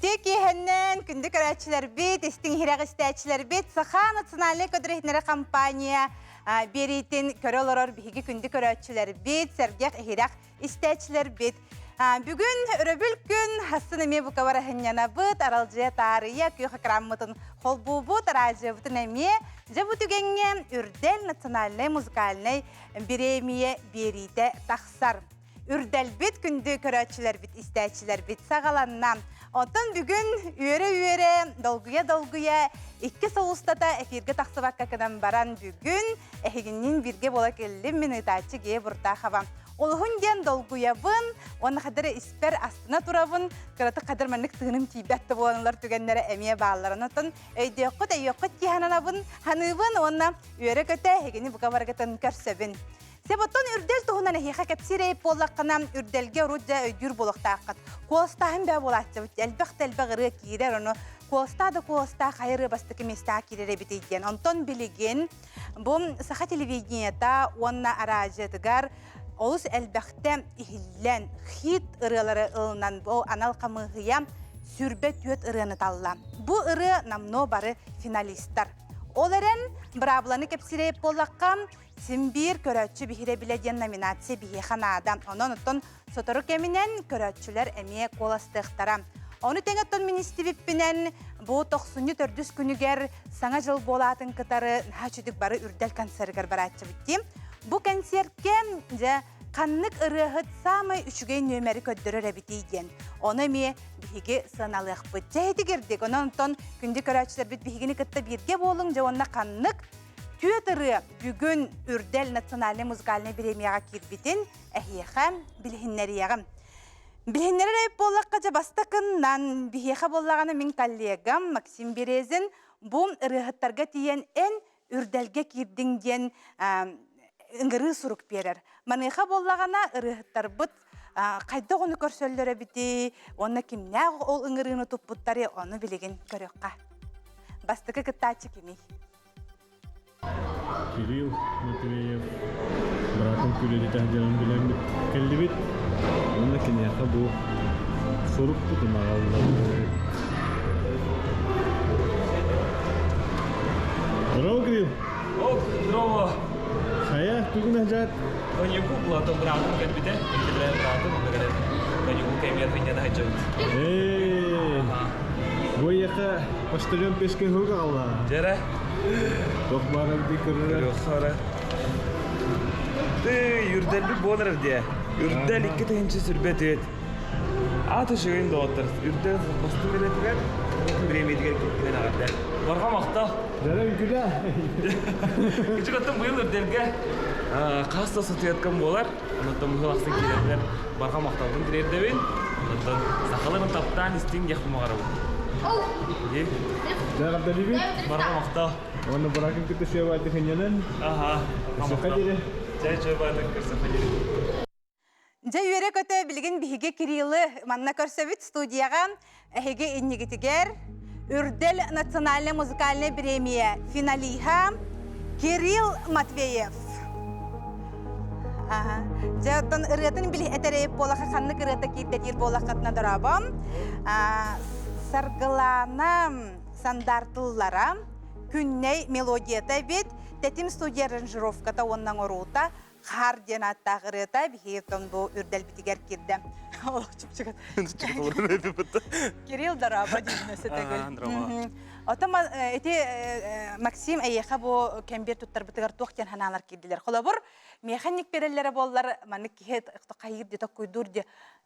Итек ехеннен күнді көрәтшілер бет, істің хирaq істәтшілер бет, Саха национальный көдірехнері компания берейтін көрі оларар бігі күнді көрәтшілер бет, сәргеқ хирaq істәтшілер бет. Бүгін өрөбіл күн хасын әме бұқавар әхінняна бұд, аралжия тарыя күйіқ қыраммытын қолбу бұд, аражия бұтын әме, жа бұтүгенге үрдел национальный музыкальный премия берейді тақсар. Үрдел бит күнді көрәтшілер бит, істәтшілер бит сағаланна. Отын бүгін үйері, долгуя, ikki соғыстата эфирге тақсыбаққа кінен баран бүгін әхігінен бірге бола келі минутачы ге бұрта қавам. Олығын ден долгуябын, оны қадыры іспер астына тұрабын, қыраты қадыр мәнік тығыным тейбәтті боланылар түгенлері әмие бағаларын отын. Өйде өққыт кейхананабын, ханыбын, оны үйері көті әхігіні бұға барғытын көрсөбін. Себоттон үрдел туғынан әхиға кәпсірейіп болаққына үрделге ұрудja өйдүр болықтаққыт. Қуыстағын бә болатшы бұт, әлбәқ-тәлбәқ ұры кейрер оны, қуыстады қуыста қайыры бастықы места керері бітейден. Онтон білеген, бұл сақа телевидениета онна аражетігар, олыс әлбәқті ихіллән, хит ұрылары ылынан бұл анал қамығыя сүрбет өт ұрыны талла. Бұл ұры намно бары финалистар. Оларын бұрабыланы кәпсірейіп болаққа Симбир көрәтші бихире біледен номинация бихи ханада. Онын ұттын сотору кемінен көрәтшілер әме қоластықтара. Оны тәңеттон министивіппінен бұл 94 күнігер саңа жыл болатын кітары нәчүдік бары үрдел концергер баратшы бітті. Бұл концертке қаннық ұрығыт самы үшігей нөмері көддірі рәбітейден. Оны ме бихиге сыналық бұд. Жәйді кердік. Онын ұттын күнді көрәтшілер біт бихигіні кітті бірге болың, жауынна қаннық Түйетірі бүгін үрдел национальный музыкальный премияға кербетін әхиеға білхіннерияғы. Білхіннері рәйіп болаққа жабастықыннан бігеға болағаны мен коллегам Максим Березин бұл ұрығыттарға тиен ән үрделге кердіңден үңгірі сұрық берер. Манайға болағана ұрығыттар бұд қайда оны көрсөлдері біті, оны кімнәғы ол үңгіріні тұп бұттары оны білеген көріққа. Бастықы күттачы кемей. Кирилл Матвеев, братом күледі тәңдерін білен кәлді бет. Оны кенеяқа бұл сұрық бұтын ағалылар. Здорово, Кирилл! О, здорово! Қая, күгін әжат? Коньяку платон братом кәлбіде, кәлбіде братом, коньяку кәмер ғынен әжат. Бұл еқа паштырын пешкен ғылға алла. Жәрі? Тоқ барыр дей көрірі. Қара. Үрдәл бір болырыр де. Үрдәл 2 тәңші сүрбет өт. Аты шығайын да отыр. Үрдәл қосты беретігер, біремедігер кеткен ағатар. Барға мақта. Жәрі үлгіде. Күшік оттым бұйыл үрдәлге қаста сұты еткен болар. Оныттым бұғыл ақсын келетілер. Барға мақталдың кірердебен. Оныттым сақалығын таптан істен яқпымағара бұл. Жәрі қабда лебен? Барға мақта. Оны бұрақын күтті сөйбайды қынянын. Сыққа дере? Жай сөйбайды көрсіққа дере. Жай үйері көті білген бігі Кириллы манна көрсөбіт студияға әхеге иннегетігер үрдел национальный музыкальный премия финалиха Кирилл Матвеев. Жайоттан ұрғытын білі әтәрейіп болаққа қанны кырыта кейттетер болаққатына дұрабам. Сарғылана сандартыллара күнней мелодията бет, тәтім студия аранжировката оннан оруыта, қар ден атта ғырыта, бігейтон бұл үрдел бітігер керді. Олық чүп-чүгіт. Кирилл дараба дейінесі тәгіл. Отама, Максим әйеқа бұл кәмбер тұттар бұтығар тоқтен ханалар керділер. Қола бұр, механик берелері болылар, маны кейт қайыр де тоққойдур де.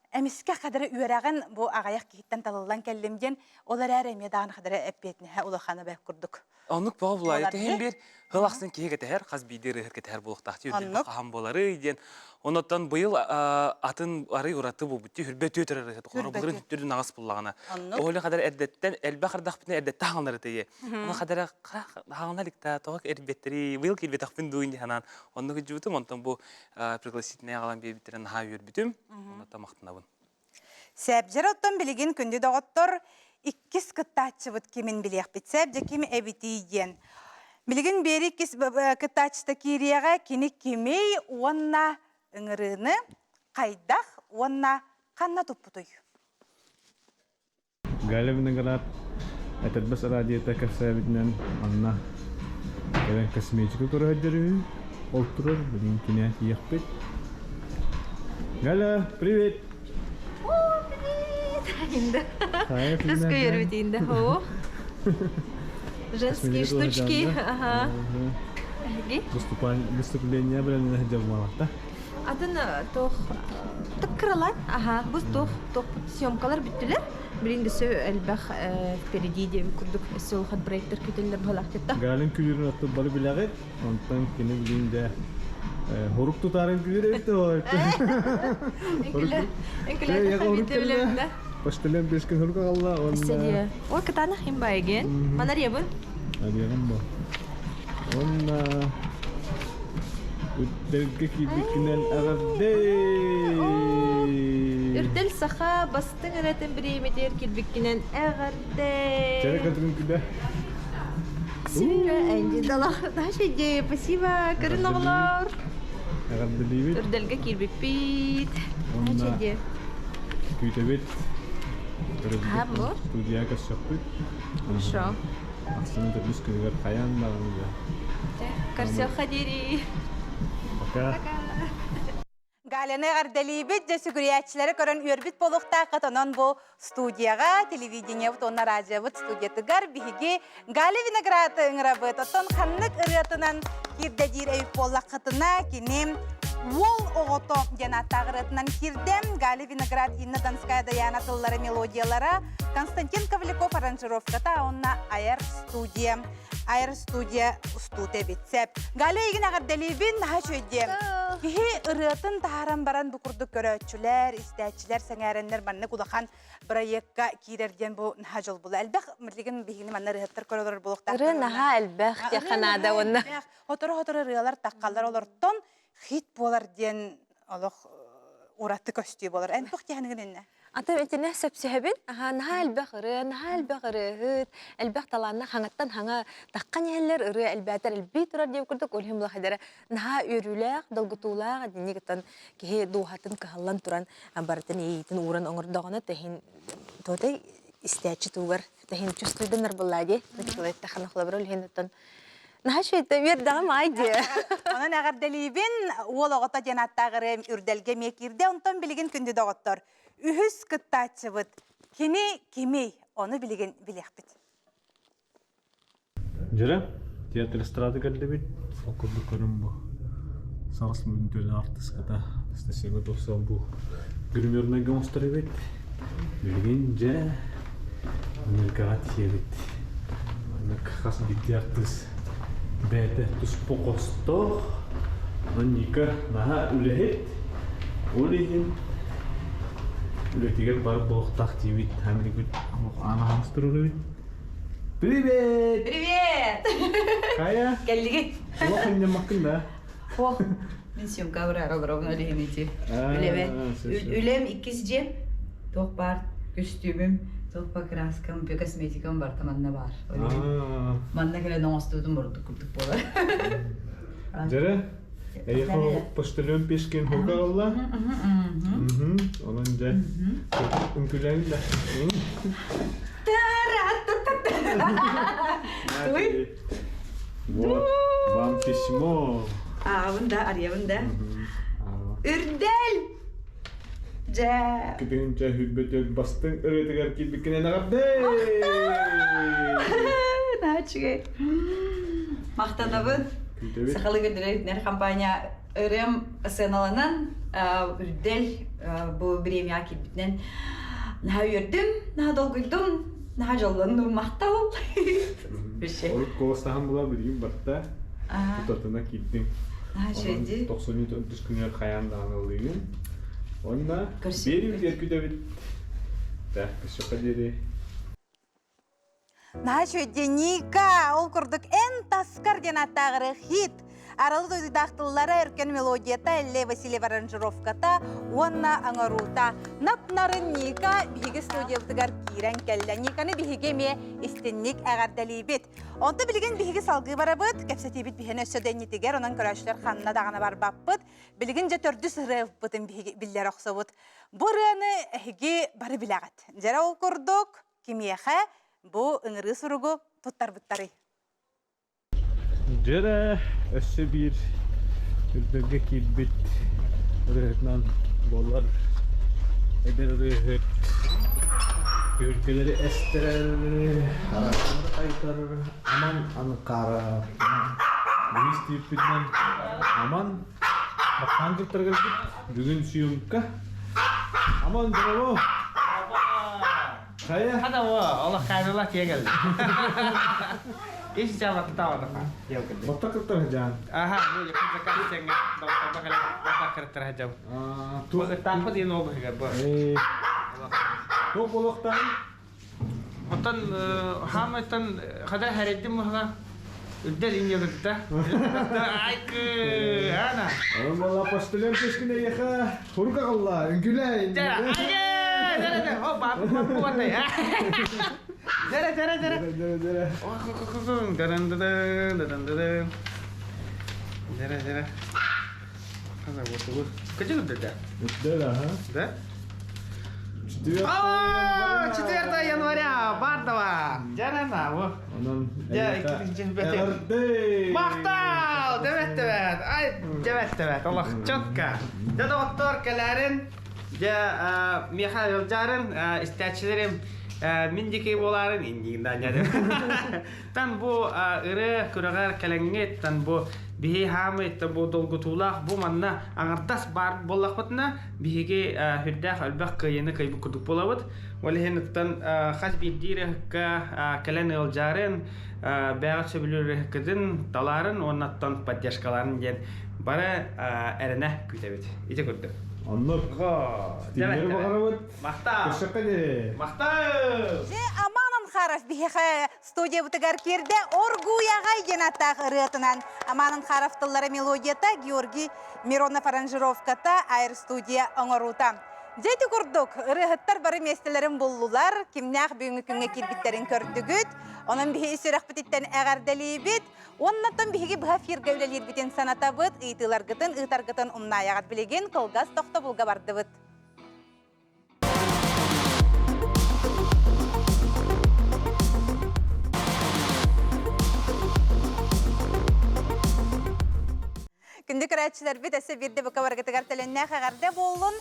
Әміске қадыры үйерағын бұл ағаяқ кейттен талылан кәлімден, олар әрі медағын қадыры әппетіне ұлықаны бәк күрдік. Онық баға бұлай, тәйін бір ғылақсын кейі кетер, қаз бейдері ғыркетер болықтақты үрдел қағам болары еден. Оныттан бұйыл атын ары ұраты бұл бұтті үрбет өтір әрі қоры бұлырын үттердің ағыс бұллағына. Олы қадар әрдеттен, әлбә қардақ бітіне әрдетті ағынлары тәйе. Оны қадар ағыналықта, тоғық әрбеттері, бұйыл келбет ақпын дуын дегенан. Оны күджібітім, онтан бұл пригласительный ағалан бейбеттерін ға өрбітім, оныттан мақтынабын. Сәбжер оттан білеген күнді доғыттыр, 2 кыттачы бұд кемін білек бітсәп, жекем әбітейден. Білген бері кыттачыста кереға кені кемей онна ұңырыны қайдақ онна қанна тұппытый. Галя виноград. Это бес радиота касабитнен анна. Кевен косметика көрөдөрү. Олтурар билин кине яхпет. Галя, привет. О, привет! Раскоервитинда, о. Женские штучки, ага. Выступление белән җавлалата. Адына тох тыккыралар, ага, бу тох съемкалар биттелер. Билинде сө элбах впереди дип курдук сөл хат проекттер көтөллөр балактыкта. Галин күлүрүн аты бары билагет. Онтан кине билинде хорук тутарын күлүрөтө. Энкелер да. Паштелен бешкен хорук алла. Селе. Ой, катана химбайген. Манар ябын. Адиям бо. Онна үттерге кибикнен агадде. Үрдел саха бастың әрәтін біреметер кирбиккенен әғарде. Чәрі кәтігін күлі. Сүйрі әнді далақ. Нашеде, спасибо, көрін оғылар. Агадде дейбет. Үрделге кирбик бит. Нашеде. Күйтебет. Ha, bu? Студия кәсіп бит. Хорошо. Ақсаны да біз күнігер қаян бағымызда. Карсел Хадири. Пока. Галины гарделибит, жесүгүриячилери көрөн үрбит болуқта қатонон бу студияға, телевидение бут, онна радио бут, студиятыгар биһиги Гали виноград ыңырабыт. Оттон ханнык ырыатынан кирдедир өйп боллақ қытына кенем Вол оғото жанаттағырытынан кирдем Гали виноград инна Донская Даяна тыллары мелодиялара Константин Коваляков аранжировката онна Айр студия устуте битсеп. Гали егін ағарделибин наға шөйде. Кихи ырыатын тахаран баран букурдук көрөтчүлер, истәчилер, сәңәренлер манны кулахан проектка кирерден бу наға жол булы. Әлбәқ мірлеген бігіні манны рыhаттар көрөлөр болуқтар. Ыры наға әлбәқ яқанада онна. Хоторы рыялар таққалар олортон хит болар ден олық уратты көстүй болар. Ән бұқ тияғының әнне? Атам этене сәпсәбен, наға әлбәқ ыры, әлбәқ таланна хаңаттан хаңа таққан әллер ыры әлбәтер әлбей тұрар деп күрдік, олхем бұла қайдары наға өріләқ, долгытулақ, денегіттен кеге дуғатын кағалан тұран барытын ейтін уран оңырдағыны тәхін тоғытай істәтші туғар, тәхін чувствуйдынар бұлладе, началайды тақаны құлабыр өлхендеттен. Наға шөйті вердағым айде. Onun ağırdelibin ol oğota janаттағырым үрделге мекирде, онтон білген күнді доғыттыр. Үхіс кыттачы бұд. Кені кемей, оны білген білек біт. Жара, театр эстрады кәлді бит. Окурды көрім бұ. Сағыс мүнтөлі артыската. Стасиға доқсал бұ. Гримерна гамостары бит. Білген жа. Нелгағат е бит. Қас битті артыс. Бәді тұс поқосто. Ника наға үлехет. Олеген. Үлетігер барып болықтақ дейбет. Әмді күт. Ана хамстыр олы бит. Привет! Привет! Кая? Келлиги. Олақ әнде мақын да. О, мен съемка ровно лемити. Үлем иккизже. Тоқ бар, костюмім, тоқ покраскам, косметикам бар, таманна бар. Манна келе доңостудum бұрды күрдік болар. Жара? Эйхо поштелен пешкен хока алла. Онан жа. Үмкіләң да. Вот, вам письмо. Бunda, araya bunda. Үрдел! Жа. Кеден жа хүлбетел бастың өретігер келбеккенен ағарды. Начыгай. Мақтанабын. Сақалы көндірер компания өрем сыналанан үрдел бұл премия келбетінен наға өрдім, наға долгылдым, наға жолландым мақтал. Олық қолыстаған бұла білген бақта. Тұтатына кеттің. Шөйді. 90 күнер қаяндағын алығын. Онда бері үлдер күді біт. Тәқкі шоқа дере. Наша Ника, ол күрдік ән таскар жанаттағыры хит. Аралы дойдақтылары әркен мелодията әлі Василий аранжировката, онна аңарута. Напнарын Ника бігі студиялтығар кирен кәлі. Никаны бігі ме істіннік әғардәлі бет. Онты білген бігі салғы бары бұд, кәпсәті бет бігі өссөден етігер, онан көрәшілер қанына дағына бар бап бұд. Білген жа төрді сұрып бұдын білдер оқсы бұд. Бұрыны әйге бары біләғат. Жара ол күрдік, кимияха бу ыңыры суругу туттарбыттары. Жара өссө бир үрдөгө кирбит рыһытынан болар эдер рыһыт өлкелери эстерер арасында кайтар аман аныкара бис типитен аман бакан кыртыргыз бүгүн сүйүмка аман браво кая Hada wa Allah kayrıla diye geldi. İş cevap tahu tak? Ya geldi. бакта кыртыр жан Aha, bu ya kita kan cengeng dokter bakal bakar terhajam. Bu tanpa dia nobo higar bu. Тоқ болоқтан Otan hamatan kada haredim muha. Udah ini kita. Aik ana. Вала постелен пешкине яха хурука қалла үңгүләй Jara, jara. Oh, babu buat ya. Jara. Oh, daran. Jara. Kada bu. Kecil udah. Үттәлә ха Да? О, 4 января, Бардова. Жарана, во. Анан Я ikinci bete. Maqtal, evet. Ay, evet. Allah çokka. Ya doktorkelerin, ya Mikhail Jarın, istaçilerim, mindiki boların indiğinden yani. Tan bu ırı kuragar kelenget, tan bu bihi hamit, tan bu dolgutulak, bu manna anartas bar bollakbatna, bihi hüddah albaq yeni kaybu kuduk bolawat. Walihin tan khas bidire ka kelenel Jarın, beyaz söbülür kadın taların onattan padyaşkaların gen bara erene kütebet. İte kurdu. Аннық Дилер бағарабыт Мақтау. Көшіққа де Мақтау. Же аманан харaf биһе студия бутыгар кирде оргуяга генатах рытынан аманан харафтыллары мелодията Георгий Миронов аранжировката айр студия оңорута. Жети курдук рыһыттар бары местелерин буллулар кимнях бүгүнкү күнгө кирбиттерин көрдүгүт онун биһи сүрөк бититтен эгерделибит оннаттан биһиги быха фиргевлелир битин санатабыт ыйтыларгытын ыйтаргытын умнаягат билеген кылгас тохто булга бардыбыт. Күндү көрәтчилер бит эсе бирде бу кабаргытыгар теленне хәгәрдә болун.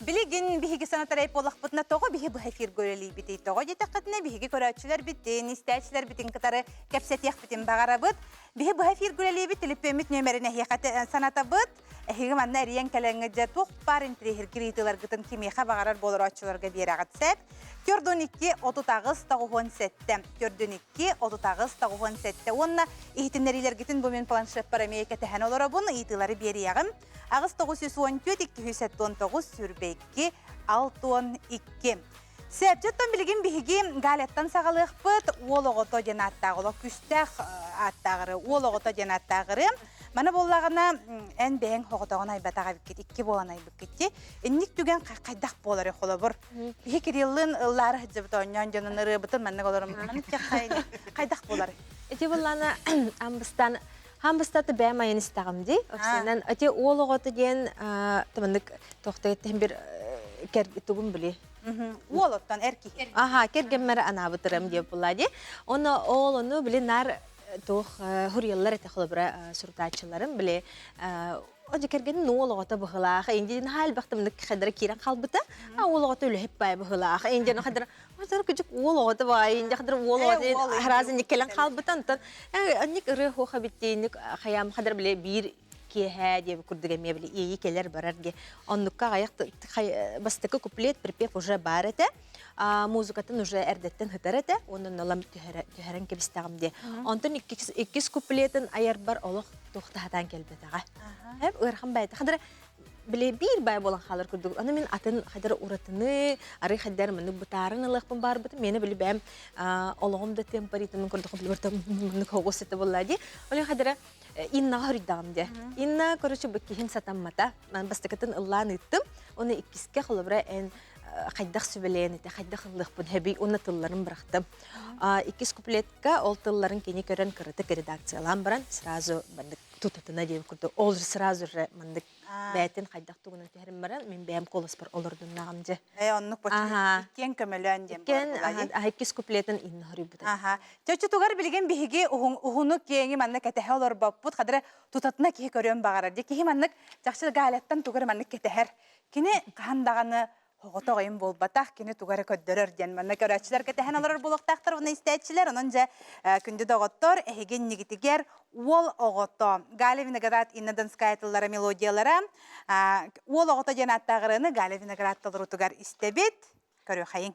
Билигин биһиги санатарай болақпытна тоғы биһи бұ хәфир көрелей бітей тоғы жетаққытына биһиги көрәтчілер бітін, истәчілер бітін кытары кәпсәтияқ бітін бағара бұд. Биһи бұ хәфир көрелей бит, телеппемит нөмеріне хияқаты саната бұд. Әхигі манна әриян кәләңгіде тоқ бар интрихер кирейтілер гытын кемеха бағарар болыр атчыларға берағат сәп. Көрдін 2-39-97. Көрдін 2-39-97. Онна ихтінлерилер гітін бұмен планшет парамейка тәхән олар бұн, ихтілері берияғым. Ағыз 914-219 сүрбекке 612. Сәбжеттен білген бігі ғалеттен сағалық бұд, ол оғыто ден аттағылы, күстәқ аттағыры, ол оғыто ден аттағыры. Мана боллағына ән бәң хоғытағын айбатаға біккет, 2 болан айбіккетте. Әннік түген қайдақ болары қолы бұр. Бігі керелін ұллары жібіт ойнан жонын ұры бұтын мәнік оларым. Қайдақ болары. Эти болланы амбыстан Хамбыстаты бәм айын істағымды. Өксенен, өте ол оғыты ден тұмындық тоқтағыттен бір кәргітігім біле. Ол оттан әрки. Аха, керген мәрі ана бұтырым деп болады. Оны біле нар тоқ хұрйылар әті қылыбыра сұртачыларым біле. Оди кергенин оолоғота бұғылаға, енден хал бақтымдық қадары керен қалбыта, оолоғота өлі хеп бай бұғылаға, енден қадары күчік оолоғота бай, енден қадары оолоғота харазын келен қалбыта, анник ұры хоға біттейінік қаям қадар біле бір кеха деп күрдігеме біле ейі келер барарге. Онныққа ғаяқ бастықы куплет припев уже бар әті, музыкатын уже әрдеттен хытар әті, оның олам түхәрін кебістағымде. Онтын 2 куплетін аяр бар олық тоқтағатан келбетаға. Әп ұрхан бәйті. Қадыр біле бір бай болан қалар күрдік. Оны мен атын қадыр ұратыны, ары қадыр мұнық бұтарын ұлықпын бар бұты. Мені біле бәм олығымды темперитінің күрдік білбірті мұнық оғыс еті болады. Олың қадыр иннаға хүрдағымде. Инна көріші бүккейін сатаммата. Мен бастықытын ұллан үттім. Оны 2-ке қылыбыра ән қайдақ сөбелейін еті, қайдақ ұлықпын әбей, оны тылларын бірақтым. 2 куплетка ол тылларын кені көрін кірітік редакциялан баран, сразу бандық тұтатына дейін күрді. Ол сразу же бандық бәтин хайдах тугунан тәһрим баран мен бәм колос бар олордун нагамжы. Оннук почти Аха. иккен көмөлөн дем Кен бар. ахайкис куплетин инна хорибута. Аха. Төчү тугар билген биһиги ухуну кеңи манна кетеһе олор баппут хадра тутатына ки көрөн багара. Ди ки маннык жакшы галаттан тугар маннык кетеһер. Кини кандаганы хогото гайым болбатах кини тугары көддөрөр ден манна көрөчүлөр кетеһен алар булактактыр буны истечилер онунжа күндү доготтор эген нигитигер ол огото Галя Виноград иннаданская тыллара мелодиялара ол огото жанаттагырыны Галя Виноград тылру тугар истебит көрө хайын.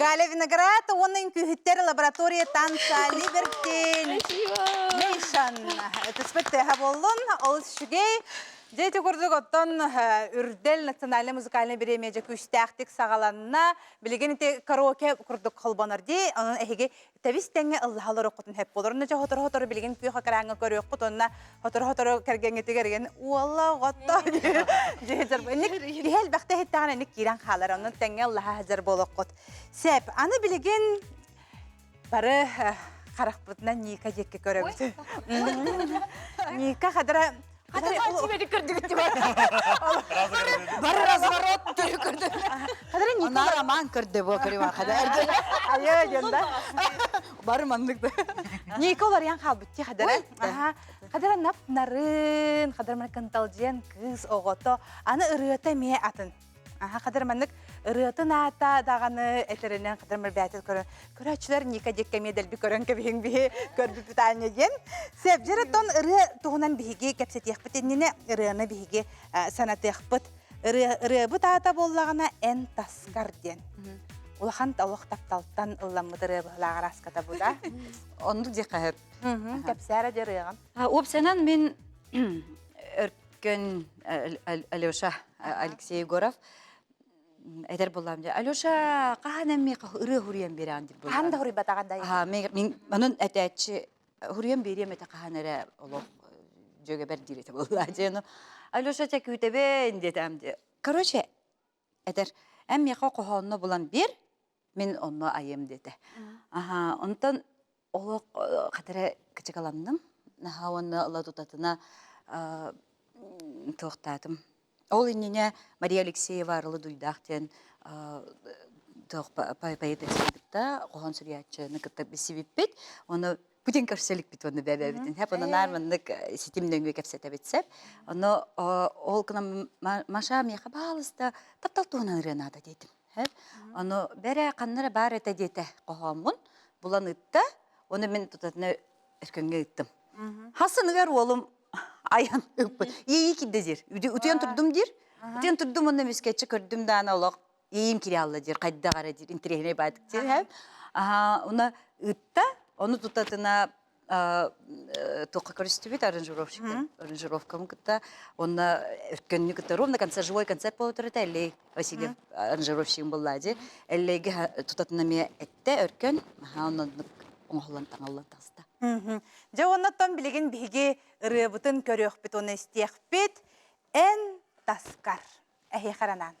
Галя Виноград, onun kühütter лаборатория танца Либертин. Нейшан. Это спектакль болдун. Ол шүгей. Дети көрдік оттан үрдел национальный музыкальный премия күштәқтік сағаланына білген те караоке көрдік қалбанар дей. Оның әйге тәвістәңе Аллахалар оқытын хеп болыр. Оны хотыр-хотыр білген күйіға қараңы көрек бұт. Онына хотыр-хотыр кәргенге тегерген. Уалла ғатта. Дегел бәқті хеттіған әнік керен қалар. Оның тәңе Аллаха хәзір болық құт. Сәп, аны білген бары қарақ бұтына Ника жекке көрек. Ника қадыра Тебе көрдүк деп. Бары разворот көрдү. Кадыр Ника Она роман көрдү бо көрүм кадыр. Айо жонда. Бары мандыкты. Ника олар ян халбытти кадыр. Кадыр нап нарын, кадыр мен канталжен кыз огото, аны ырыта ме атын. Кадыр мандык ырытын ата даганы этеренен кадыр мен бәтел көрөн. Көрөчүлөр Ника жекке медел би көрөн кебең би көрдү питание ген. Сеп жеретон ыры тугунан биге кепсетиях битенне ырыны биге санатыях бит. Ыры бу тата боллагына эн таскар ден. Улахан талох тапталтан ылламыдыры багараската буда. Ондук же кахет. Кепсәре дереган. Опсенан мен өркөн Алёша Алексей Егоров эдер булам же. Алёша каханами ыры хурьян беран дип булам. Анда хурий батаганда. Мен манын әтәчи хурьян берем эте каханара олох жөге бер дирете булла жено. Алёша чакүтебен дедамди. Короче, эдер әмме кохонно булан бир мен онно айым деди. Онтон олох катара кычыкаламдым. Нахауанна ала тутатына тоқтадым. Ол инене Мария Алексеева арылы дуйдақтен поэта сендіпті, қоған сүриятчыны кітті бесебеппет, оны бүтін көрселік бит оны бәбәбетін. Хәп оны нарманлық сетімден көкепсеті бетсеп, оны ол кына маша меха балысты тапталтуынан ұрынады дейдім. Оны бәрі қаннары бар әті дейті қоғамын, бұлан ұтты, оны мен тұтатыны өркөнге ұттым. Хасыныгар олым аян өппі. Ейі кидді дер. Үтен тұрдым дер. Үтен тұрдым, оны мескетші көрдім дана олақ. Ейім кире алла дер. Қайда қара дер. Интерегіне байдық дер. Оны ұтта, оны тұтатына тоққа көрісті бет аранжировкам күтті. Оны өркөнні күтті. Ровно концерт, живой концерт болып тұрды. Әлі Василев аранжировщигін болла дер. Әлігі тұтатына ме әтті өркөн. Оны оңғылан таңылан тасты. Жа оннаттан билеген биги ырыбытын көрөкпүт, оны истиякпит, эн таскар. Эхи харанан.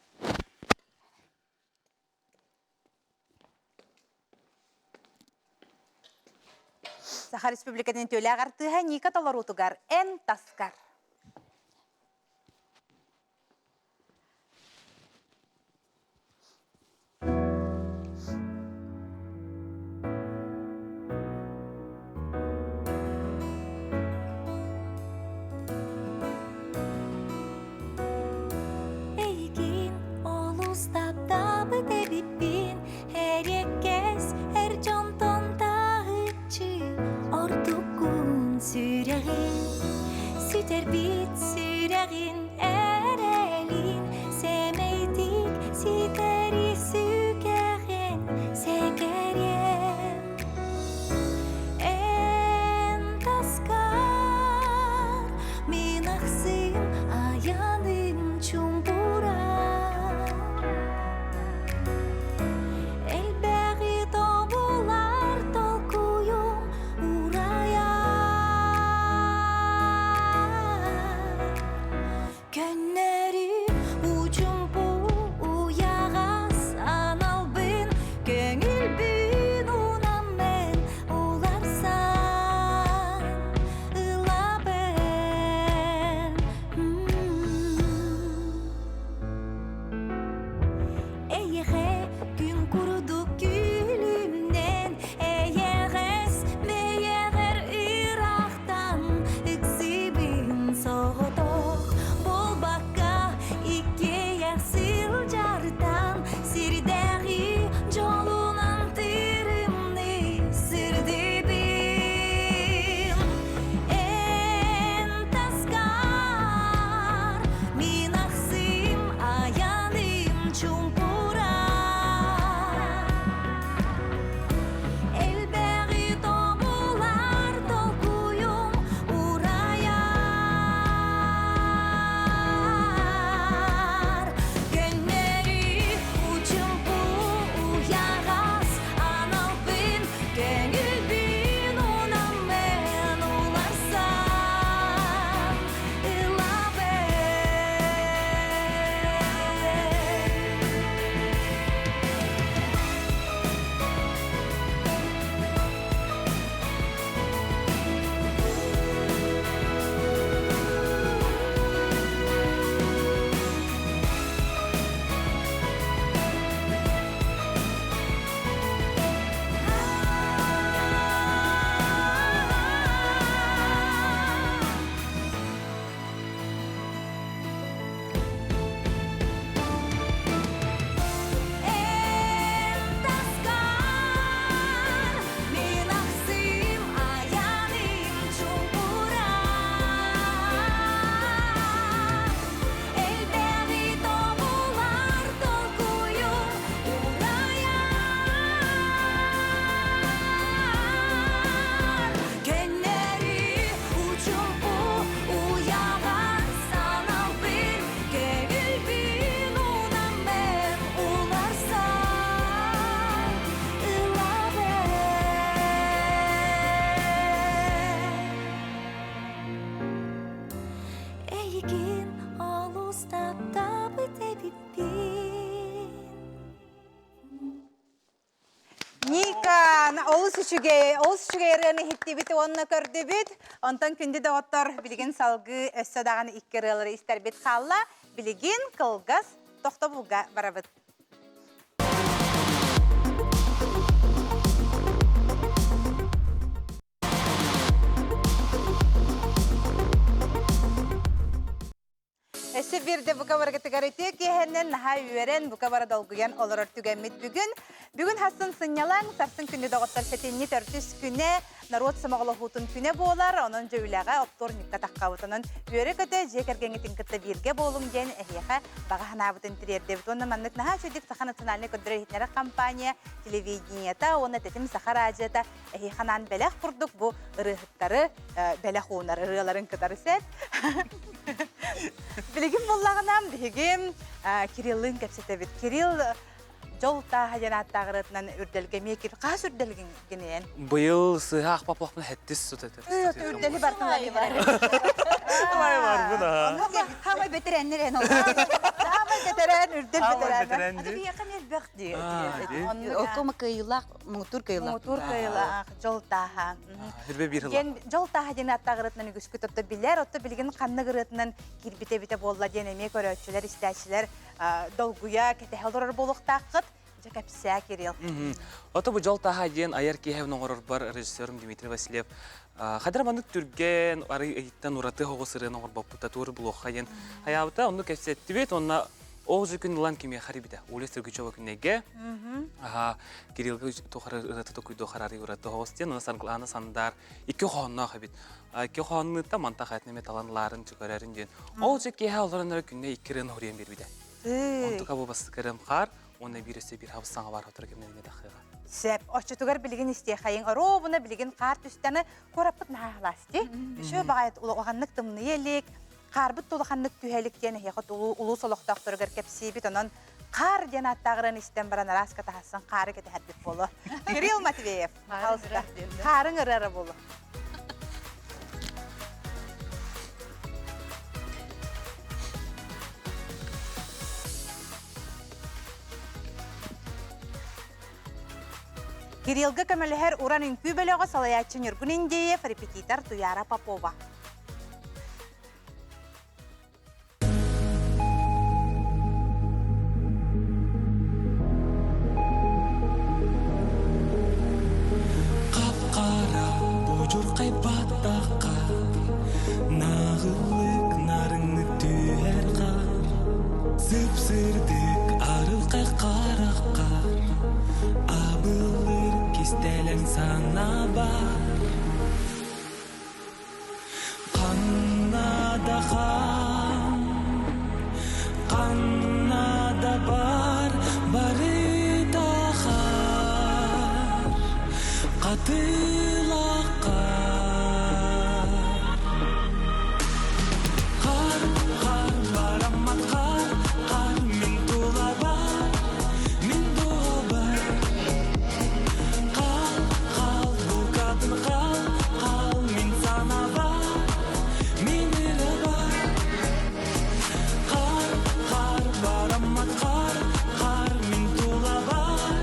Саха Республикатын төлі ағартыға ника талар утугар, эн таскар. Олсүгейрені хиттибіті онына көрдібіт. Онтан күнді доғыттар білген салғы өссі дағаны иккерілері істербет қалла. Білген қылғыз тоқта бұлға барабыт. Эссе бирде бука барга тигарети кехеннен наха үйерен бука бара долгуян олорор түгәммит бүгүн. Бүгүн хасын сынялаң сарсын күнү доготтор сетинни төртүс күнө народ самоголохутун күнө болар. Онон жөйләгә вторникка таккабытын үйере көтө жекергеңитин кытта бирге болум ден эхеха багаханабытын тирерде бутонна маннык наха чөдик саха национальный көдрөһитнәре компания телевидениета оны тетим саха радиота эхеханан белех курдук бу ырыхыттары белех унар ырыларын кытарысет. Билигин боллагынам бигим Кириллын кепсетебит. Кирилл жолта хаянаттагырытынан үрделгеме кир кас үрделген генен. Быйыл сыах паплахмын хеттис сутетер. Үрдели бартылары бар. Алай бар бuna. Хамай бетереннерен ол. Хамай бетерен үрдел бетерен. Ады би якын элбекди. Окома кыйлак, мутур кыйлак. Мотор кыйла жолта. Хирбе бир хыл. Ген жолта хаянаттагырытынан үгүскү топта билер, отто билген канны гырытынан кирбите-бите болла денеме көрөчүлөр, истәчләр долгуя кетелдер болуктакыт. Жакапса Кирилл. Ото бу жолта хаден аяр кехевнон горор бар режиссерым Дмитрий Васильев. Хадыр мандык түрген ары ыйттан ураты хогосырын огор баппута тур блог хаден. Хаябыта онну кепсеттибет, онна Оғжы күн лан кеме харибиде. Олестер күчөбө күннеге. Кириллга тохары ыраты токуйду харары ураты хогостен, ана сандар ике хонна хабит. Ике хонныта манта хатнеме таланларын чыгарарын ден. Оғжы кеhe оларынары күнне иккерен хориян бербиде. Онтука бу басыкырым қар, оны биресе бир хабысаңа бар отыр кемнеге дақыға. Сеп, очутугар билген истехайын, робуна билген қар түстені көраппыт нағаласти. Шо бағайт оғанлық тымны елік, қарбыт толықанлық түйеліктен еқыт ұлу солықтақтырғыр кепсейбіт, онын қар ден аттағырын істен баран раска тахасын қары кеті әдбет болу. Кирилл Матвеев, қарың ұрары болу. Кириллга көмөлөһөр уран үнкүү бөлөгө салаячы Нургун Индеев, репетитор Туяра Попова. Қап-қара бұжыр қайбаттаққа, нағылық нарыңны түйер қар, зіп-зірдік арылқай қараққа, абылыр кестелен сана бар. Қаннада қан, қаннада бар, бары тахар, қатылаққа. Қар, қар, барамат қар, қар, мен тула бар, мен тула бар. Қал, қал, бұл қатын қал, қал, мен сана бар, мен ірі бар. Қар, қар, барамат қар, қар, мен тула бар,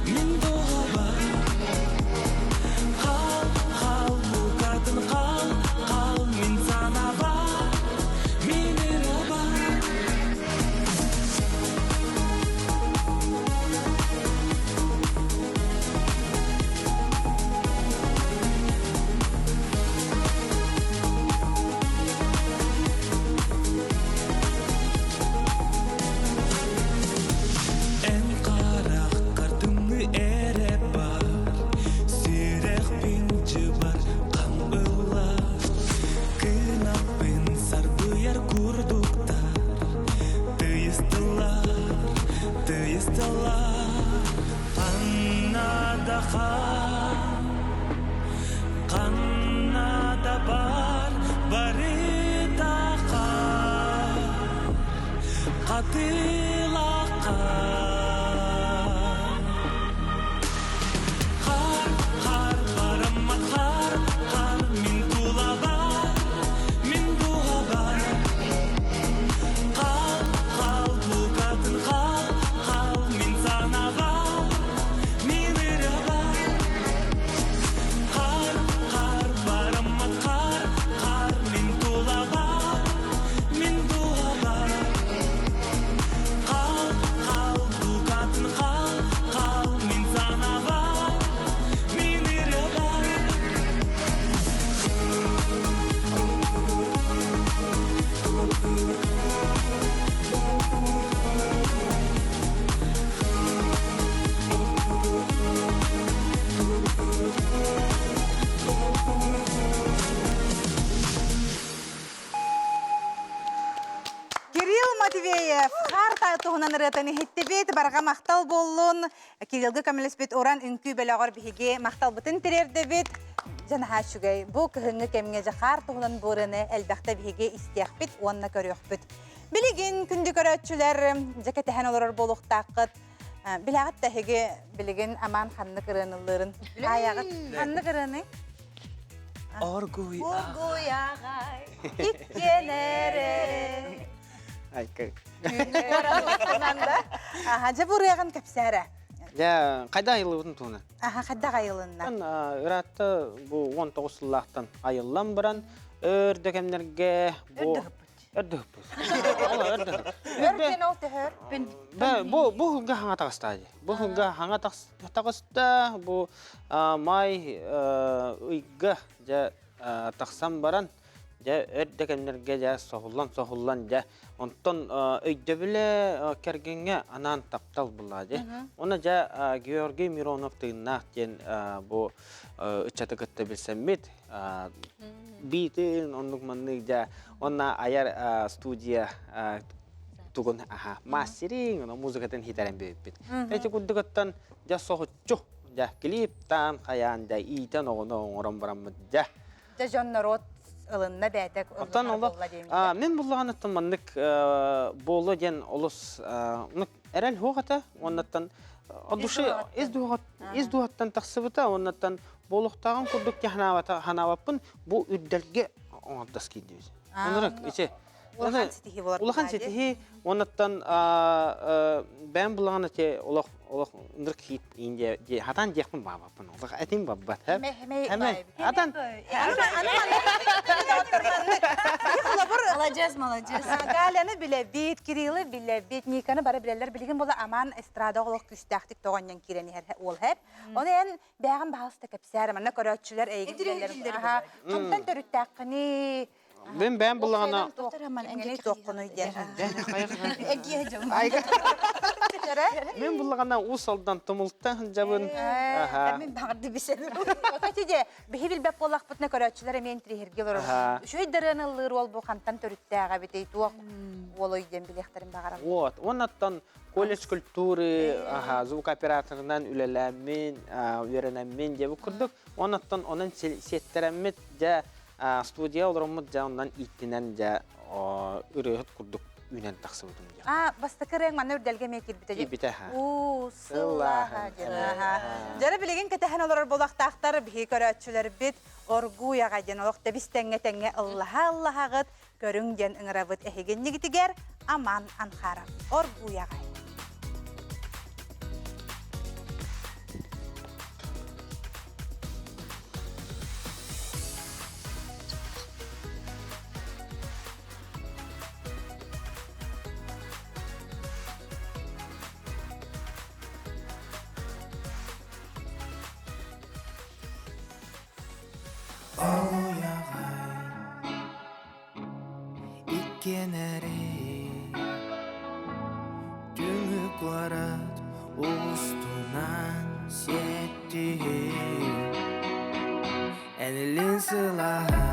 мен тула бар. Қал, қал, бұл қатын қал, қал, мен сана бар, мен ірі бар. Ән қарақ қартыңы әрі бар, сүйрек пен жыбар қан ұлар, кынаппен сардыяр күрдуктар, тыйыстылар, тыйыстылар. Қаннада қан, қаннада бар, бары тақар, қатылаққа. Қар, қар, барамат қар, қар, мен тула бар, мен тула бар. Қал, қал, бұл қатын қал, қал, мен сана бар, мен ірі бар. туһунан ырытаны хиттибит, барға мақтал боллун. Кирилгі көміліспет оран үнкі бөліғыр біхіге мақтал бұтын тірердебит. Жанаға шүгей, бұл күхіңі кемге жақар туһунан бұрыны әлбәқті біхіге істияқпит, онына көріқпіт. Білігін күнді көрөтчілер жәкетіхен олар болуқтақыт. Білағыт тәхеге білігін аман қанны кырынылырын. Аяғыт қанны кырыны? Оргуй Оргуй ағай, иккенері. Айкы. Жа бұрыяғын көпсәрі. Я қайда айылы бұтын туына? Қадда қайылынна. Мен ыратты бұл 19 жыллақтан айыллан біран өрдекемдерге бұл... Өрдігіп бұл. Өркен ол түхір? Бұл хүнге хаңа тағыстады. Бұл хүнге хаңа тағысты, бұл май ұйғы тақсан баран, өрдекемдерге соғылан, онтон өйді біле кәргенге анан таптал бұлады. Оны Георгий Миронов тыйнақ ден бұл үтчаты күтті білсәммет. Бейтін, онлық манны онна аяр студия тугун мастерин, музыкатын хитарен бейбет. Эти күддігіттен соғытчу, клиптан, қаян, ийтен оғырын барамын. Жа жон народ ылынна бәтек ұлға мен бұллаған ұттан мандық болы ден олыс әрәл хоғата, оннаттан Одуши издуаттан тақсыбыта, оннаттан болуқтаған күрдік ханаваппын, бұл үддерге оңаддас кейдейіз. Онырық, ече. Улахан сетихи, оннаттан бән бұлаған әте олақ нұрық кейт инде, хатан декпін бабаппын, олақ әтін баббат. Хатан. Молодец. Галяны біле бейт, Кириллы біле бейт, Никаны бары білелер білген болы аман эстрада олық күстәқтік тоғаннан керені ол хәп. Оны ән бәғын бағылысты көпсәрі, мәнна көрәтшілер әйгі білелер. Қымтан төріттәқіні... Мен бән бұлағана... Мен бұлағана ұс алдан тұмылттан жабын... Мен бағырды беседі. Өтеде, бейі білбәп болақ бұтына көрәтшілер әмен тірегергел ұрыр. Шөй дырынылыр ол бұл қантан төріттәға бетей туақ ол өйден білектерін бағарам. Онаттан колледж культуры, звукооператорынан үлеләмен, веренәмен деп күрдік. Онаттан онын сеттерәмет жа студия оларымыз жа ондан иттінен жа үрейхет күрдік үйнен тақсы бұдым жа. Бастықырың маны үрдәлге мекер бітеді? Бітә. Сыллаға. Жары білеген кәтәхін олар болақтақтар бейі көрәтшілер бет оргуяға ден олықта біз тәңе Аллаға-Аллағағыт көрің ден ұңырабыт әхеген негітігер аман анхара оргуяға. Kenere Düngü kuarat Ustunan setti Elin sılaha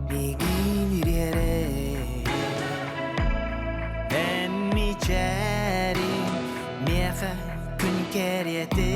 Begin yere Ben içeri Meha gün keriyeti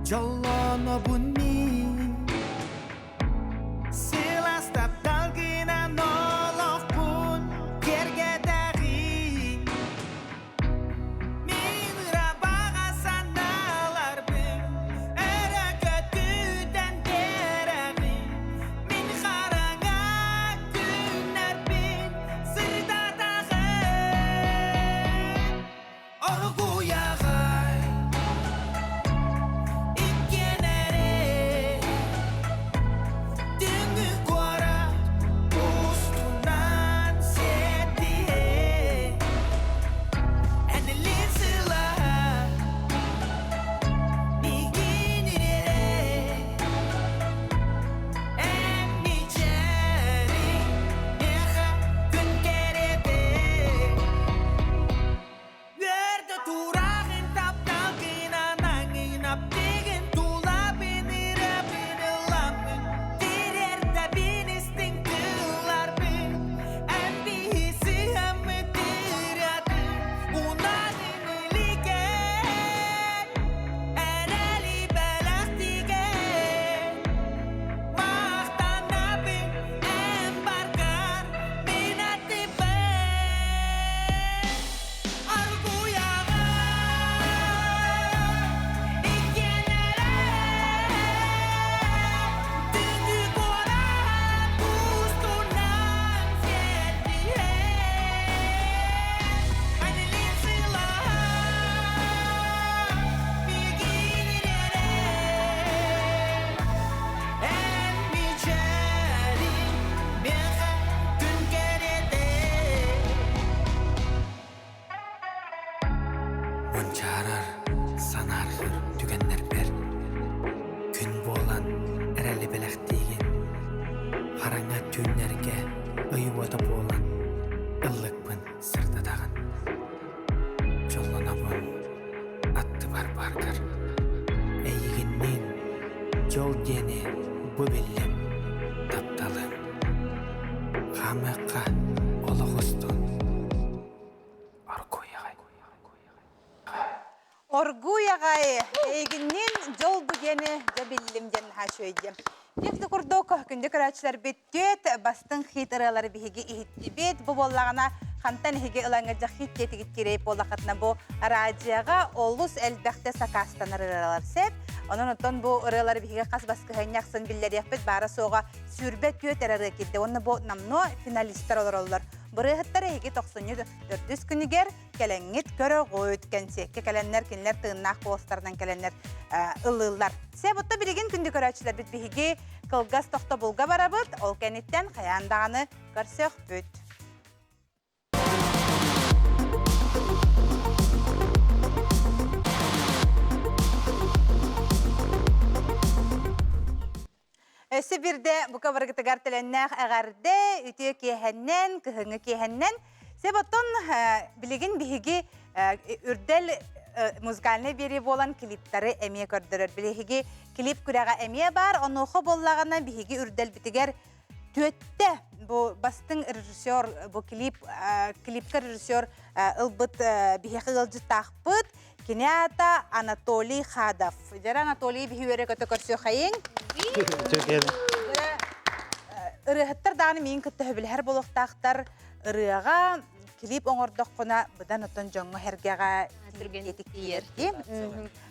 Jollono bunyi Silas taptal gina nolok pun Kergedari Min rabaga sanalar bin Era kötüden derari Min haranga günler bin Sırda dağı Orgu yağı Sanar, sanar hür tükenler ber. Gün bolan ereli belektiğin. Haranga tünlerge ıyıvada bolan. Illıkpın sırda dağın. Jollana bon attı barbar. Eğiginin yol gene bu billim taptalım. Хамыққа олығыстың арқойағай. Оргуягай, эгиннен жол бүгені жабиллим жан хашойдем. Некті күрдоқ күнді көрәтшілер беттет, бастың хит ыралары бігеге ихитті бет, бұл боллағына қантан хеге ылаңға жақит детігіт керейп болақытына бұл радияға олус әлбәқті сақастан ыралар сәп. Onun ötön bu ırıları bihiga qas baskı hanyaqsın biller yapıt bara soğa sürbet tüet erarı kildi. Onu bu namno finalistler olurlar. Bırı hıttara hegi 94 günüger kelengit körö qoyut kensekke kelenler kinler tığınnaq postardan kelenler ılıllar. Sebutta biligin kündü köröçüler bit bihigi kılgas toqta bulga barabıt, ol kenitten xayandağını görsök büt. Sibirde bu kabargı tıgar telennek ağarde, ütüye kehennen, kıhıngı kehennen. Sebotun biligin bihigi ürdel muzgalne biri bolan klipleri emiye kördürür. Biligi klip kürağa emiye bar, onu oku bollağına bihigi ürdel bitiger tüette. Bu bastın rejissör, bu klipka rejissör ılbıt bihigi ılcı taqbıt. Kiniyata Anatoly Khadaf. Jara Anatoly bihivere kötü körsü xayın. Irıhıttır dağını min küttü bilher boluqtaqtar ırığa klip oңордоққына бұдан отын жоңғы hergeға етік кейерді.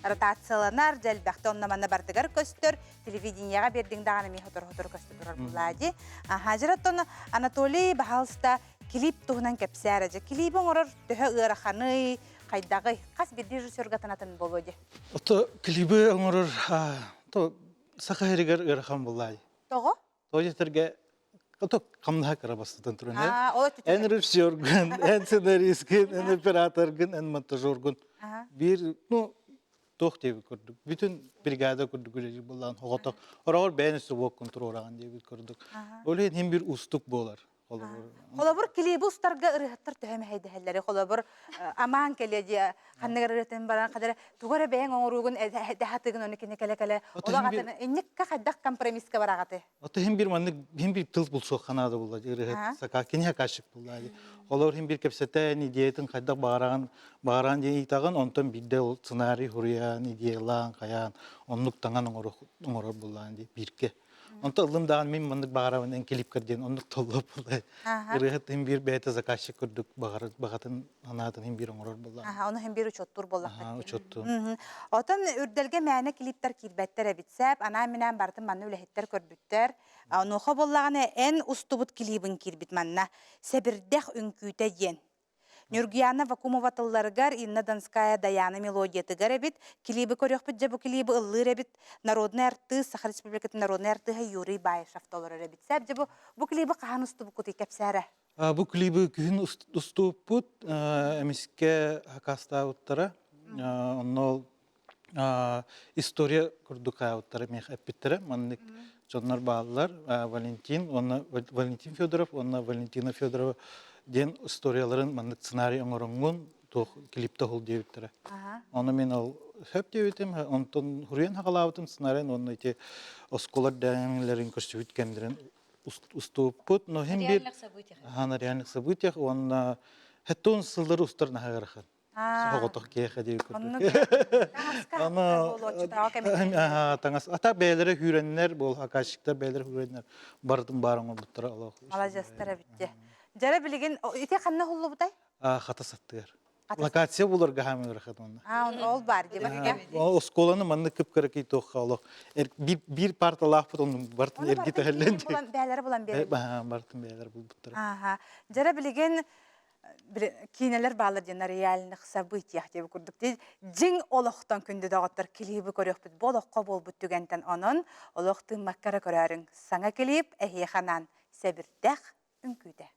Ротацияланар, жәлбәқті оннаманна бардығар көстір, телевиденияға бердің дағаны мен хотыр көстір тұрар бұлады. Жара отын Анатолий бағалыста клип тұғынан кәпсәрі. Клип оңырыр түхі ұрақаны, қайдағы қас бір режиссерға танатын болуды. Ото клипі оңырыр сақа herger ұрақан бұлады. Тоғы? Тоғы жетерге ото камнаха карабастан турун. Ола түтү. Эн режиссергүн, эн сценаристгүн, эн операторгүн, эн монтажергүн. Бир, тох деп көрдүк. Бүтүн бригада көрдүк эле булган хоготок. Орогор бенеси бок контролган деп көрдүк. Оле эң бир устук болар. Холобур клип устарга ырыхтар төһөм хайдәһәлләре. Холобур аман келеде. Ханнагар ырытын баран кадәр тугара бәң оңоругун дәһәтыгын оны кенекеле. Олагатын иннеккә хаддак компромисска барагаты. Ото hem bir manlık hem bir tıl bulsa kanada bulacak. Irıht saka kine kaşık bulacak. Olur hem bir kepsete nidiyetin kadar bağıran diye itağın ondan bir de o senaryo huryan nidiyelan kayan onluk tangan oңорор bulacak birke. Onta ılımdan min manlık bağıran en klip kırdiyen onluk tollu bulacak. Irıht hem bir bete zakaşık kırdık bağıratın anadın hem bir oңорор bulacak. Onu hem bir uçottur bolak. Uçottu. Otan ürdelge məne klipler kirbettere bitsep, ana minen bartın manna ülehetler körbütter. Onuğa bollağına en ustubut klibin kirbit manna. Sebirdek ünküte yen. Nurgiyana Vakumova tıllarıgar, Inna Donskaya Dayana melodiyatыгар ebit. Klibi körüqbit, bu klibi ıllıır ebit. Narodny artist, Sakha Respublikatın narodny artisty Yuriy Bayshav tolar ebit. Sep, bu klibi qahan ustubut kuti kepsere? Bu klibi gün ustubut, emiske hakasta uttara. Onu istoriya kurdukaya uttara meh epittere. Mannik jonlar bağlılar. Valentin Fedorov, ona Valentina Fedorova den istoriyaların mannik senaryo oңорongун klipte hol deyiptere. Onu men al höp deyitim, ondan huryen haqalabıtın senaryon, onu ite oskolar dänlerin köstübütkenlerin ustuput, no hem bir reальных событиях, он hеттun sılları ustarına haqarıqın. Soğutuq keexe deyip kördük. Tаңас ата бәйлері hürenler, bol hakaşıklar bәйлері hürenler. Bardın barın olduttara Allah. Alajastara bitti. Jara biligin, ite qanna hullu butay? Xata sattıgar. Lokasiya bular gaham ırıqın onu. Ol bar gibi. O skolanı manlı kıpkırıkı toğqa Allah. Bir parta lafıt onun bartın ergi təhəlləndi. Bəyləri bulan beri. Bartın bəyləri bulduttara. Jara biligin, kineler bağlar jana realnych sabıtiyah deyip kurduk. Jing oloqtan kündü dağıtlar klibi körüqbit. Boloqqa bol büttügenten onun. Oloqtın makkara körərin. Sana klip ehiyexanan sebirdək ünküde.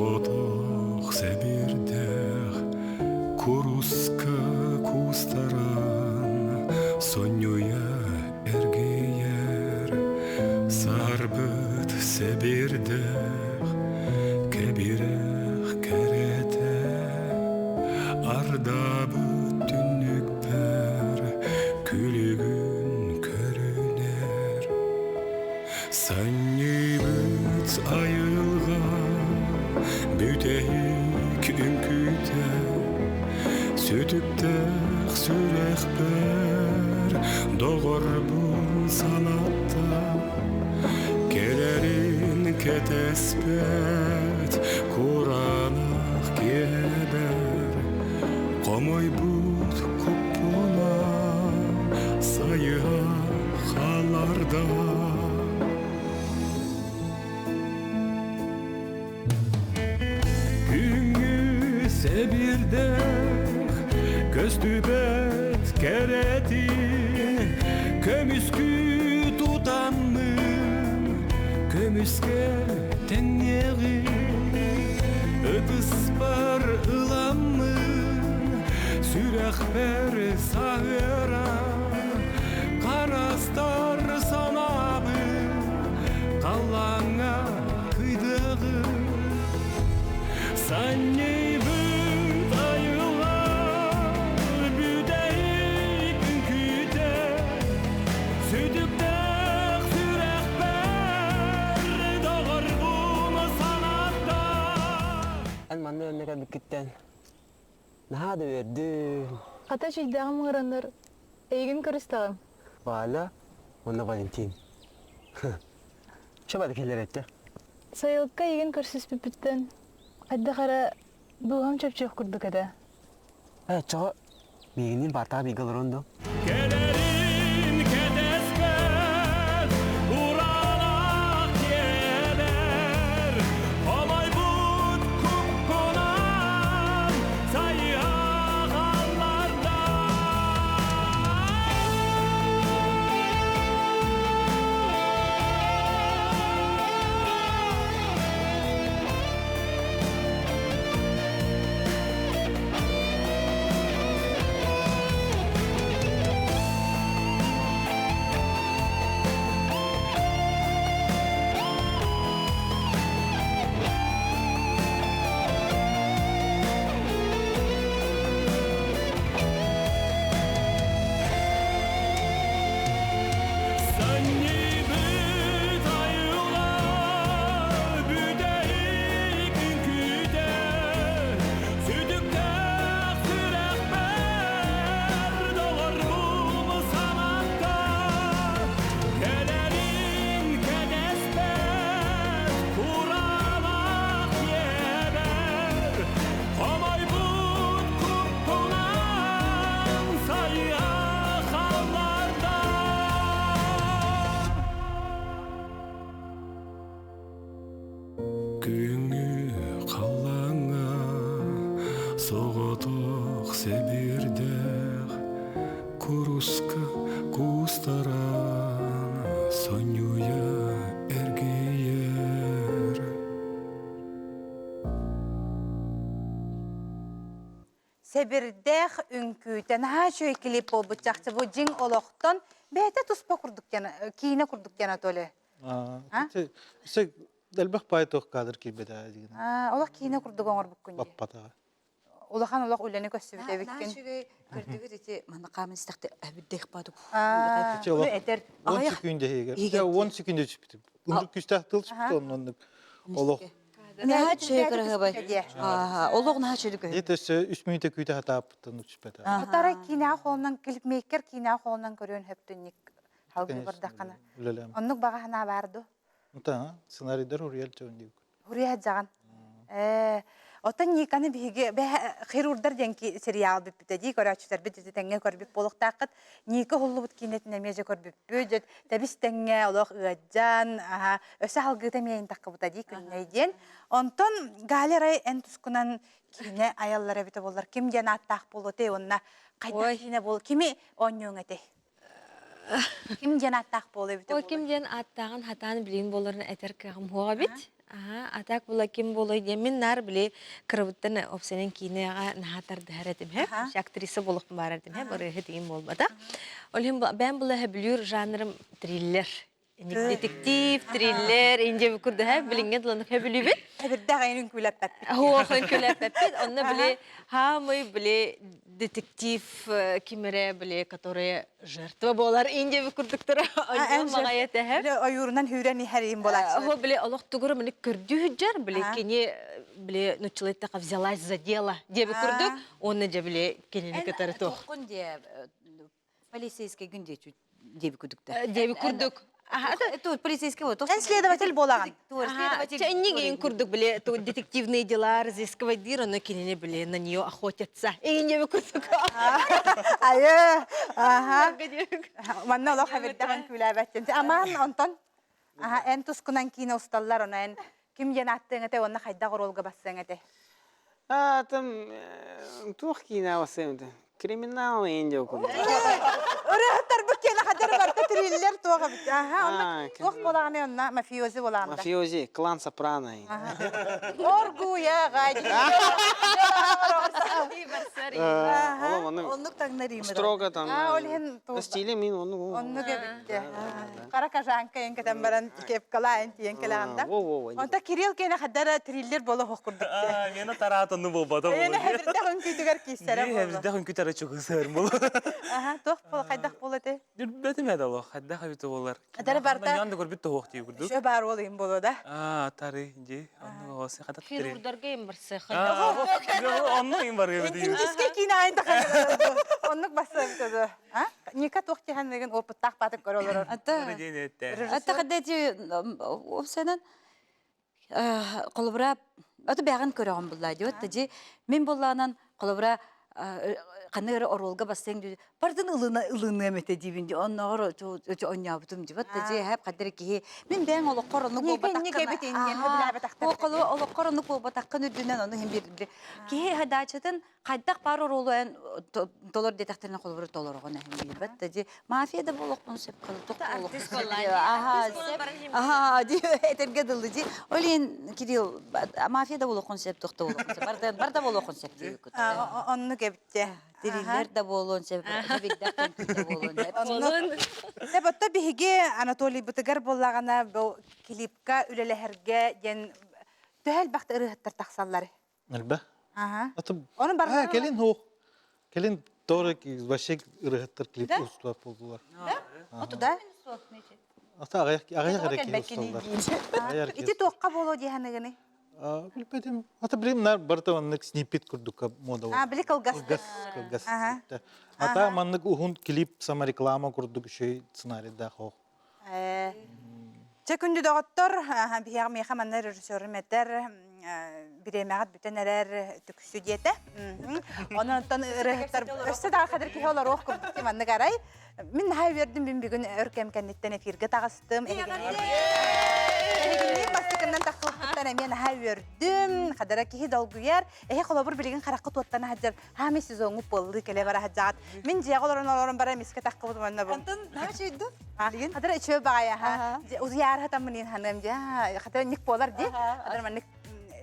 соғытық сәбірдіқ Куруска кустаран Сонюя әргейер Сарбыт сәбірдіқ Кәбіріқ кәрәті Ардабы түннікпір Күлігін көрінер Саннебіт айылға Бүтәйік үнкүйті Сөтіптіқ сүрәқ бір Доғыр бұл санатта Келерін кетеспет Құранақ кебер Қомой бұд күппула Сайыға қаларда Күңі сәбірдіқ Көстүбет кәреті Көміскү тұтанмын Көміске тәңнеғі Өтіс бар ыламмын Сүрәқ бәр сағыра Қарастар санабы Қалаңа қыйдығы Саннейбіт айыла Бүдәйік үнкүйті Сөйтіктіқ сүрәқ бәр Доғыр бұны санатта Әлманны өннеге бүкіттен Нағады өрдін Ата жейдағым ғырандар, әйгін көрістағым. Бала, оны Валентин. Шабады келер әтті. Сайылыққа әйгін көрсіз бүпіттен, әдді қара бұғам чөпчөк күрдік әді. Чоға, бейгінен бартаға бейгілер онды. Kederin kedespet Uğranak yeler Olay bud kupkunan Sayığa hallarda Sanibit ayıla Büdeyik ünküde Südükte sürek ber Doğar bu sanatta Kelerin kedespet Kuramak yeber Komay bud kupkunan Sayığa hallarda Күңі қалаңа соғытық сәбірдіқ Куруска кустаран Сонюя әргейер Сәбірдәқ үнкүйтен ха шөй клип бол бұтчақчы бұл жин олоқтон бәйті тұспа күрдік кейіне күрдік кена толы. Сек дәлбәқ байтық кадр келбеді деген. Олақ кейіне күрдік оңыр бүккінде. Баппатаға. Олақан олақ өлені көсі біте біткен. Нашыгы көрдігі деті маны қамын істіқті әбіддейк бадық. 10 секунде егер. 10 секунде түспіті. Үндік күстәқ тыл түспіті оның олық. Наға чөй көрігі бай. Олық наға чөйді көрі. Етесі 3 минуте күйті хатапыттың түспіті. Отара кейіне қолынан клипмейкер кейіне қолынан көрген хөптінік. Халғы бардаққаны. Онық бағағына барды. Сценарийдер Хуриел чөндегі. Хурият жаған. Отан никаны биге хирурдар денки сериал биппеди көрөчтөр бит теңге көрбүп болуктакыт ники холлубут кинетине меже көрбүп бөдөт табис теңге олох ыжан өсө алгыта мен такыбыта ди күннөйден онтон галерай энтускунан кине аяллара бите болар ким ден аттак болоте онна кайда кине бол кими оннуңете ким ден аттак боло бите О ким ден аттаган хатаны билин болорун этер кагым хуга бит. Атак була ким болой де мен нар биле кырыбыттан опсенен кинега нахатар дәһәретим һә. Актриса булып барардым һә. Бары һәтим булмада. Олым ben була һәблүр жанрым триллер. Детектив, триллер, инде күрдә һә билингән дуланы һәблүбет. Хәбирдә гайнын күләп бәп. Хуахын күләппет. Онны биле хамы биле детектив кимере биле, которые жертва болар инде күрдүктөр. Онны магаята һә. Биле аюрунан хүрәни һәрим булачы. Хо биле Аллах тугры мене көрдү җар биле кене биле ну человек взялась за дело. Дебе күрдүк, онны же биле кенене кетер тох. Тоққын де полицейский күнде дебі күдікті. Дебе күрдүк. Это полицейский вот. Эн следователь болаган. Ченниген күрдүк биле детективные дела разыскивать дир, но кенене биле на нее охотятся. И не күрдүк. Айы. Аха. Манна Аллах хәбирдә гайнын күләп бәттен. Аман онтон. Аха, эн тускунан кине усталлар она эн ким янаттың эте онна хайда горолга бассаң эте. Там тух кина васемде. Криминал инде окуду. Урахтар букена хадер барта триллер туга бит. Аха, онна тух болаганы онна мафиози болаганда. Мафиози, клан Сопрано. Оргу я гайди. Оннук таңнарим. Строго там. Олхен ту. Стиле мин onu. Оннук битте. Кара кажанка ен кетен баран кеп кала ентиен келаганда. Онта Кирилл кене хадер триллер боло хокурдук. Мені таратыны болбады. Эне хәбирдә гын күтүгәр кистерә Бе болду. хәбирдә хүн күтәрә чугы сыр бул. Аха, тох бул кайдак булды. Бетем әдә Аллах, хәддә хәбите булар. Хәдер барда. Янда күрбит тох тип күрдүк. Шө бар ол ин булды. Тары инде. Аны осы хәдә тире. Хирургдарга емберсе. Онны ин бар ебе. Индиске кине айында хәдер. Оннук баса битде. А? Ника тох тиһән деген опыттак батып көрөлөр. Ата кадәти опсенен колбра аты бягын көрөгөн буллай дип атты. Мен булланан колбра каныр оролга бассаң ди. Бардын ылыны эмете дибинди. Оннор онябытым дип атты. Хәп кадәр ки мен бәң олы корону бу батаккан. Нике битенген хөбилә батакта. О колы олы корону бу батаккан үдүнөн аны һәм бир. Ки хадачатын кайдак бар оролуен доллар детекторына колбра доллар гына һәм дип атты. Мафияда булык концепт кылдык булык. Аха, ди этемге дылды ди. Олин Кирилл мафияда булык концепт тохты булык. Барда булык концепт. Онну кепте. Триллер да болон себеп биддәк болон. Болон. Себетте биһиге Анатолий Бутыгар боллагана бу клипка үлеләһәргә ген төһәл бакт ырыһыттар тахсаллары. Әлбә. Аха. Аты Onun barları. Келин хук. Келин торы ки вообще ырыһыттар клип уступ булдылар. Отуда. Ата агаяк керек усталар. Ити тоққа болу дияһаныгыны. Билбедим. Ата билимнар бартаваннык сниппет курдук мода. Били кылгас. Кылгас. Ата маннык ухун клип сама реклама курдук шей сценарийда хох. Чекүндү доготтор, бияг меха маннар режиссер метер биремагат бүтенерер түксү диете. Онтон рехтер өстө да кадыр ки олар окуп манны карай. Мен хай бердим бин бүгүн өркем кеннеттен эфирге тагыстым. Бастыкынан тахылыптан мен хай бердим. Кадыра ки долгуяр. Колобур билген каракыт оттан хаҗар. Хами сезонгу болду келе бара хаҗат. Мен жагыларын бара миске такып манна бу. Антон начыйды. Кадыра ичө бая. Узяр хатамын ханам ja. Кадыра ник болар ди. Кадыра мен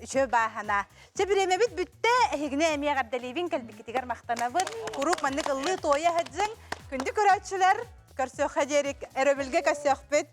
ичө бахана. Чебиреме бит бүтте. Эгне эмия гадделибин келбикитигер мактанабы. Курук манны кыллы тоя хаҗын. Күндү көрөчүлөр көрсө хаҗерик эрөбилге көсөкпөт.